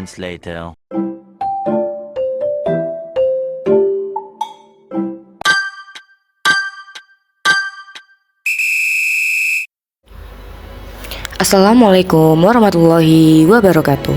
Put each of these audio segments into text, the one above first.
moments later. Assalamualaikum warahmatullahi wabarakatuh.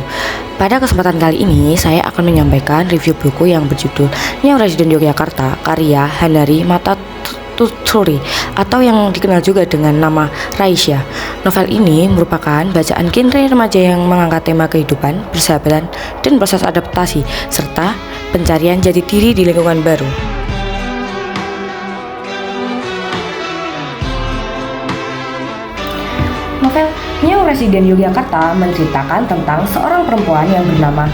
Pada kesempatan kali ini saya akan menyampaikan review buku yang berjudul Nyawa Residen Yogyakarta karya Hanari Matatsuri atau yang dikenal juga dengan nama Raisya. Novel ini merupakan bacaan genre remaja yang mengangkat tema kehidupan, persahabatan, dan proses adaptasi serta pencarian jati diri di lingkungan baru. Novel Nyawa Residen Yogyakarta menceritakan tentang seorang perempuan yang bernama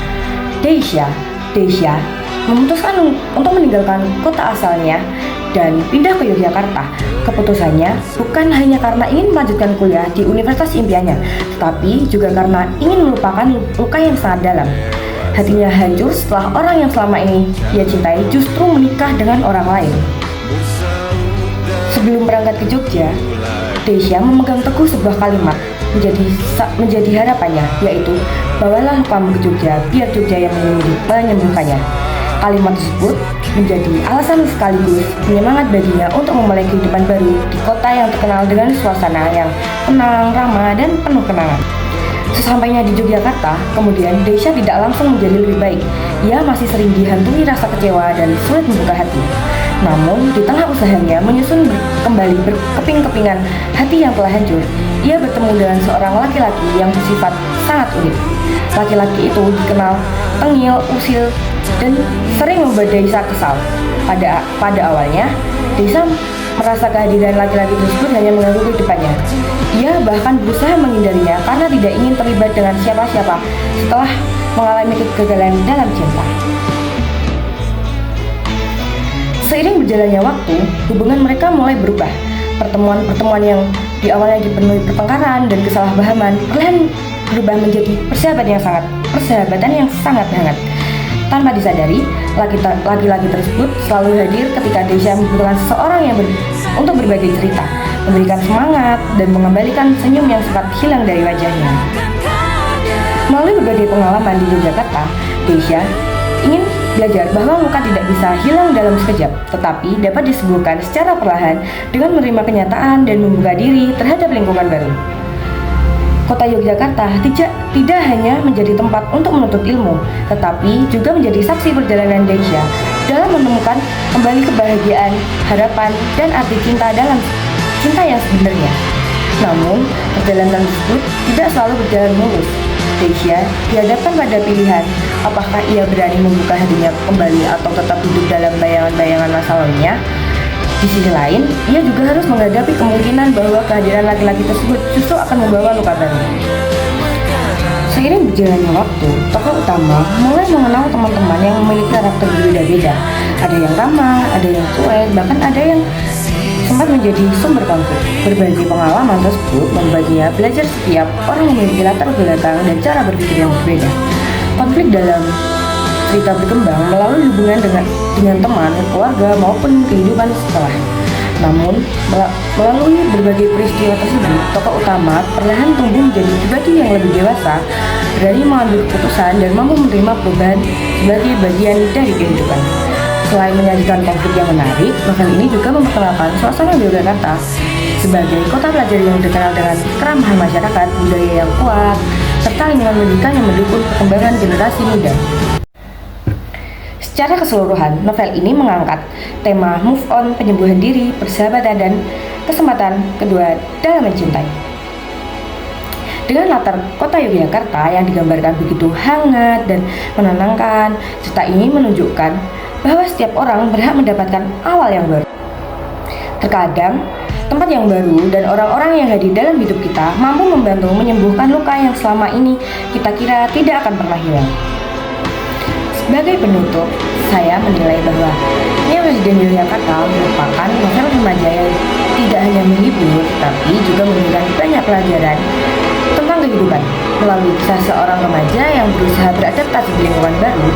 Deisha. Deisha memutuskan untuk meninggalkan kota asalnya dan pindah ke Yogyakarta. Keputusannya bukan hanya karena ingin melanjutkan kuliah di universitas impiannya, tetapi juga karena ingin melupakan luka yang sangat dalam. Hatinya hancur setelah orang yang selama ini ia cintai justru menikah dengan orang lain. Sebelum berangkat ke Jogja, Deisha memegang teguh sebuah kalimat menjadi harapannya, yaitu bawalah lukamu ke Jogja biar Jogja yang menyembuhkannya. Kalimat tersebut menjadi alasan sekaligus penyemangat baginya untuk memulai kehidupan baru di kota yang terkenal dengan suasana yang tenang, ramah, dan penuh kenangan. Sesampainya di Yogyakarta, kemudian Deisha tidak langsung menjadi lebih baik. Ia masih sering dihantui rasa kecewa dan sulit membuka hati. Namun, di tengah usahanya menyusun kembali berkeping-kepingan hati yang telah hancur, ia bertemu dengan seorang laki-laki yang bersifat sangat unik. Laki-laki itu dikenal tengil, usil, dan sering membuat Deisha kesal. Pada awalnya, Deisha merasa kehadiran laki-laki tersebut hanya mengganggu kehidupannya. Ia bahkan berusaha menghindarinya karena tidak ingin terlibat dengan siapa-siapa setelah mengalami kegagalan dalam cinta. Seiring berjalannya waktu, hubungan mereka mulai berubah. Pertemuan-pertemuan yang di awalnya dipenuhi pertengkaran dan kesalahpahaman perlahan berubah menjadi persahabatan yang sangat hangat. Tanpa disadari, laki-laki tersebut selalu hadir ketika Deisha membutuhkan seseorang yang untuk berbagi cerita, memberikan semangat, dan mengembalikan senyum yang sempat hilang dari wajahnya. Melalui berbagai pengalaman di Yogyakarta, Deisha ingin belajar bahwa luka tidak bisa hilang dalam sekejap, tetapi dapat disembuhkan secara perlahan dengan menerima kenyataan dan membuka diri terhadap lingkungan baru. Kota Yogyakarta tidak hanya menjadi tempat untuk menuntut ilmu, tetapi juga menjadi saksi perjalanan Deisha dalam menemukan kembali kebahagiaan, harapan, dan arti cinta dalam cinta yang sebenarnya. Namun, perjalanan tersebut tidak selalu berjalan mulus. Deisha dihadapkan pada pilihan, apakah ia berani membuka hatinya kembali atau tetap hidup dalam bayangan-bayangan masa lalunya. Di sisi lain, ia juga harus menghadapi kemungkinan bahwa kehadiran laki-laki tersebut justru akan membawa luka baru. Seiring berjalannya waktu, tokoh utama mulai mengenal teman-teman yang memiliki karakter berbeda-beda. Ada yang ramah, ada yang cuek, bahkan ada yang sempat menjadi sumber konflik. Berbagai pengalaman tersebut membuatnya belajar setiap orang memiliki latar belakang dan cara berpikir yang berbeda. Konflik dalam cerita berkembang melalui hubungan dengan teman, keluarga, maupun kehidupan setelah. Namun, melalui berbagai peristiwa tersebut, tokoh utama perlahan tumbuh menjadi pribadi yang lebih dewasa, berani mengambil keputusan, dan mampu menerima perubahan sebagai bagian dari kehidupan. Selain menyajikan konflik yang menarik, novel ini juga memperkenalkan suasana Yogyakarta sebagai kota pelajar yang dikenal dengan keramahan masyarakat, budaya yang kuat, serta lingkungan pendidikan yang mendukung perkembangan generasi muda. Secara keseluruhan, novel ini mengangkat tema move on, penyembuhan diri, persahabatan, dan kesempatan kedua dalam mencintai. Dengan latar kota Yogyakarta yang digambarkan begitu hangat dan menenangkan, cerita ini menunjukkan bahwa setiap orang berhak mendapatkan awal yang baru. Terkadang, tempat yang baru dan orang-orang yang hadir dalam hidup kita mampu membantu menyembuhkan luka yang selama ini kita kira tidak akan pernah hilang. Sebagai penutup, saya menilai bahwa Nyawa Residen Yogyakarta merupakan novel remaja yang tidak hanya menghibur, tapi juga memberikan banyak pelajaran tentang kehidupan. Melalui kisah seorang remaja yang berusaha beradaptasi di lingkungan baru,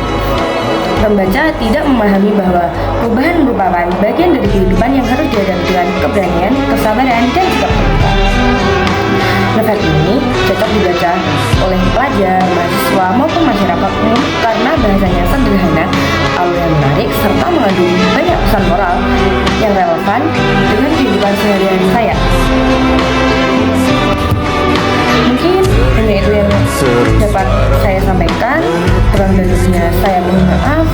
pembaca tidak memahami bahwa perubahan merupakan bagian dari kehidupan yang harus dihadapi dengan keberanian, kesabaran, dan sikap terbuka. Novel ini cocok dibaca oleh pelajar, mahasiswa, maupun masyarakat umum karena bahasanya sederhana, alurnya menarik, serta mengandung banyak pesan moral yang relevan dengan kehidupan sehari-hari saya. Mungkin hanya itu yang dapat saya sampaikan. Kurang lebihnya saya mohon maaf.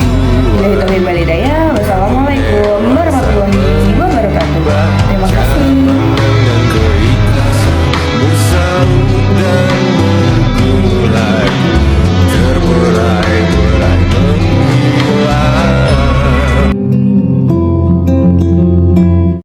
Wassalamualaikum warahmatullahi